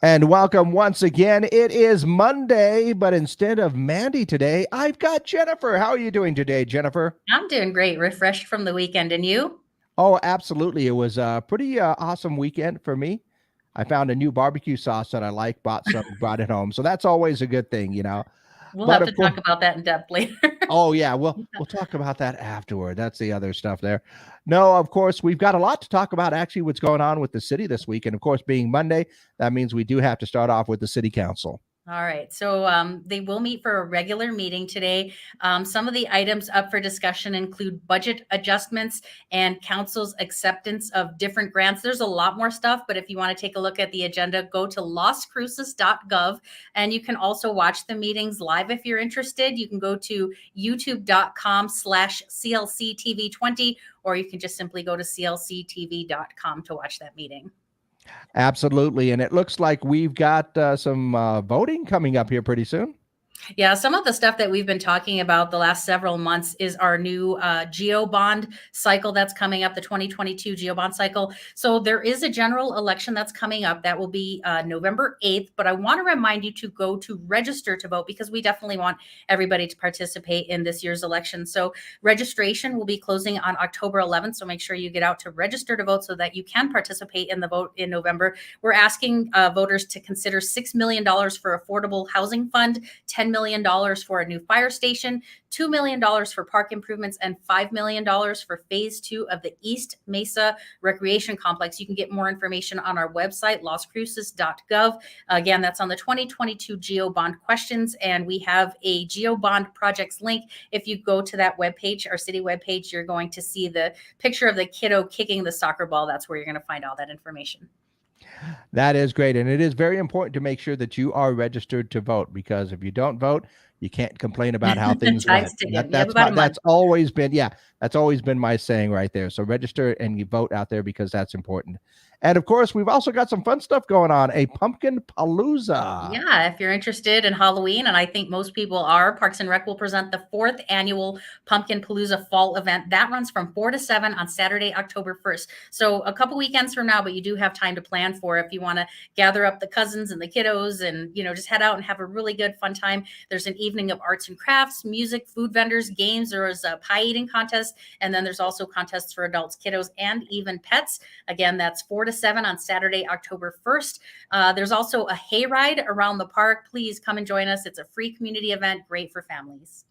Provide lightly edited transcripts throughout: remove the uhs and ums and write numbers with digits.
And welcome once again. It is Monday, but instead of Mandy today, I've got Jenifer. How are you doing today, Jenifer? I'm doing great, refreshed from the weekend. And you? Oh, absolutely. It was a pretty awesome weekend for me. I found a new barbecue sauce that I like, bought some, brought it home. So that's always a good thing. We'll But have to of course, talk about that in depth later. oh yeah, we'll talk about that afterward. That's the other stuff there. No, of course, we've got a lot to talk about actually what's going on with the city this week. And of course, being Monday, that means we do have to start off with the city council. All right. So they will meet for a regular meeting today. Some of the items up for discussion include budget adjustments and council's acceptance of different grants. There's a lot more stuff, but if you want to take a look at the agenda, go to loscruces.gov, and you can also watch the meetings live if you're interested. You can go to youtube.com/CLCTV20, or you can just simply go to clctv.com to watch that meeting. Absolutely. And it looks like we've got some voting coming up here pretty soon. Yeah, some of the stuff that we've been talking about the last several months is our new geo bond cycle that's coming up, the 2022 geo bond cycle. So there is a general election that's coming up that will be November 8th. But I want to remind you to go to register to vote, because we definitely want everybody to participate in this year's election. So registration will be closing on October 11th. So make sure you get out to register to vote so that you can participate in the vote in November. We're asking voters to consider $6 million for affordable housing fund, $10 million for a new fire station, $2 million for park improvements, and $5 million for phase 2 of the East Mesa Recreation Complex. You can get more information on our website, loscruces.gov. Again, that's on the 2022 Geo Bond questions, and we have a Geo Bond projects link. If you go to that webpage, our city webpage, you're going to see the picture of the kiddo kicking the soccer ball. That's where you're going to find all that information. That is great. And it is very important to make sure that you are registered to vote, because if you don't vote, you can't complain about how things went. That's always been, that's always been my saying right there. So register and you vote out there, because that's important. And of course, we've also got some fun stuff going on, a pumpkin palooza. Yeah, if you're interested in Halloween, and I think most people are, Parks and Rec will present the 4th annual Pumpkin Palooza fall event. That runs from 4 to 7 on Saturday, October 1st. So a couple weekends from now, but you do have time to plan for it if you want to gather up the cousins and the kiddos and, just head out and have a really good fun time. There's an evening of arts and crafts, music, food vendors, games. There is a pie eating contest. And then there's also contests for adults, kiddos, and even pets. Again, that's 4 to 7 on Saturday, October 1st. There's also a hayride around the park. Please come and join us. It's a free community event, great for families.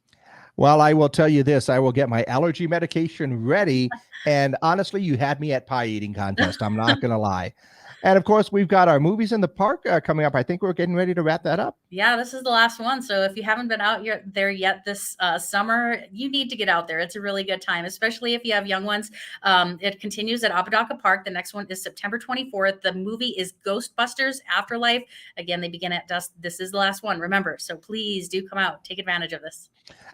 Well, I will tell you this, I will get my allergy medication ready. And honestly, you had me at pie eating contest. I'm not going to lie. And of course, we've got our movies in the park coming up. I think we're getting ready to wrap that up. Yeah, this is the last one. So if you haven't been out there yet this summer, you need to get out there. It's a really good time, especially if you have young ones. It continues at Apodaca Park. The next one is September 24th. The movie is Ghostbusters Afterlife. Again, they begin at dusk. This is the last one, remember. So please do come out. Take advantage of this.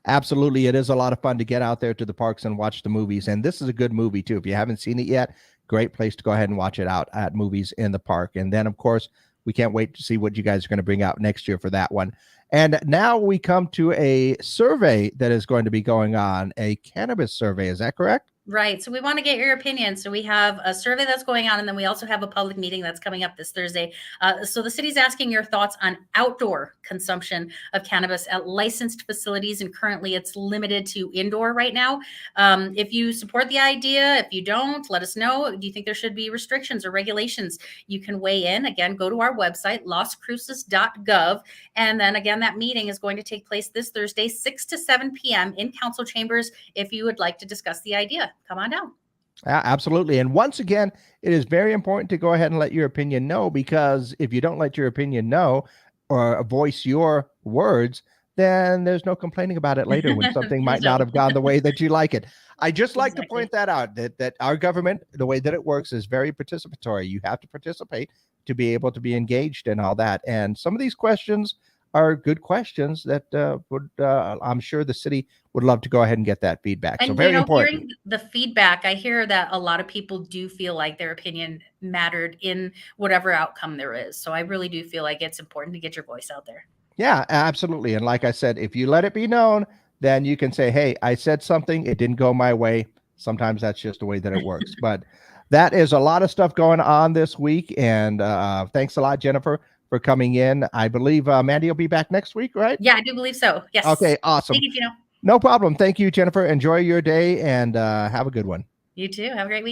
Absolutely. It is a lot of fun to get out there to the parks and watch the movies. And this is a good movie, too. If you haven't seen it yet, great place to go ahead and watch it out at Movies in the Park. And then, of course, we can't wait to see what you guys are going to bring out next year for that one. And now we come to a survey that is going to be going on, a cannabis survey. Is that correct? Right. So we want to get your opinion. So we have a survey that's going on, and then we also have a public meeting that's coming up this Thursday. So the city's asking your thoughts on outdoor consumption of cannabis at licensed facilities, and currently it's limited to indoor right now. If you support the idea, if you don't, let us know. Do you think there should be restrictions or regulations? You can weigh in. Again, go to our website, loscruces.gov. And then again, that meeting is going to take place this Thursday, 6 to 7 p.m. in council chambers. If you would like to discuss the idea, come on down. Absolutely. And once again, it is very important to go ahead and let your opinion know, because if you don't let your opinion know or voice your words, then there's no complaining about it later when something might not have gone the way that you like it. I just like to point that out, that our government, the way that it works, is very participatory. You have to participate to be able to be engaged in all that. And some of these questions are good questions that I'm sure the city would love to go ahead and get that feedback. And so very important. Hearing the feedback, I hear that a lot of people do feel like their opinion mattered in whatever outcome there is. So I really do feel like it's important to get your voice out there. Yeah, absolutely. And like I said, if you let it be known, then you can say, hey, I said something, it didn't go my way. Sometimes that's just the way that it works. But that is a lot of stuff going on this week. And thanks a lot, Jenifer, for coming in. I believe Mandy will be back next week, right? Yeah, I do believe so. Yes. Okay, awesome. Thank you, Gino. No problem. Thank you, Jenifer. Enjoy your day and have a good one. You too. Have a great week.